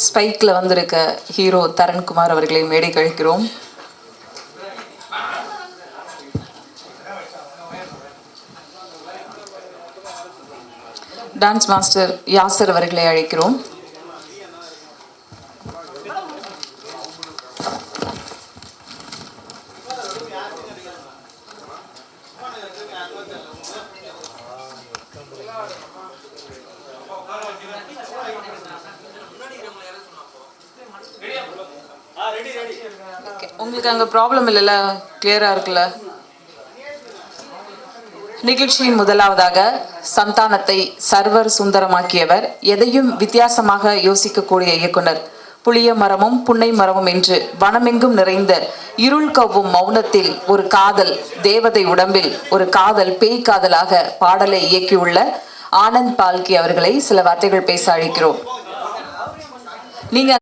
ஸ்பைக்ல வந்திருக்க ஹீரோ தரண்குமார் அவர்களை மேடை கழிக்கிறோம். டான்ஸ் மாஸ்டர் யாசர் அவர்களை அழைக்கிறோம். உங்களுக்கு அங்க ப்ராப்ளம் இல்லைல்ல, கிளியரா இருக்குல்ல? நிகழ்ச்சியின் முதலாவதாக சந்தானத்தை சர்வர் சுந்தரமாக்கியவர், எதையும் வித்தியாசமாக யோசிக்கக்கூடிய இயக்குனர், புளிய மரமும் புன்னை மரமும் என்று வனமெங்கும் நிறைந்த இருள் கவ்வும் மௌனத்தில் ஒரு காதல் தேவதை உடம்பில் ஒரு காதல் பேய் காதலாக பாடலை இயக்கியுள்ள ஆனந்த் பால்கி அவர்களை சில வார்த்தைகள் பேச அழைக்கிறோம். நீங்க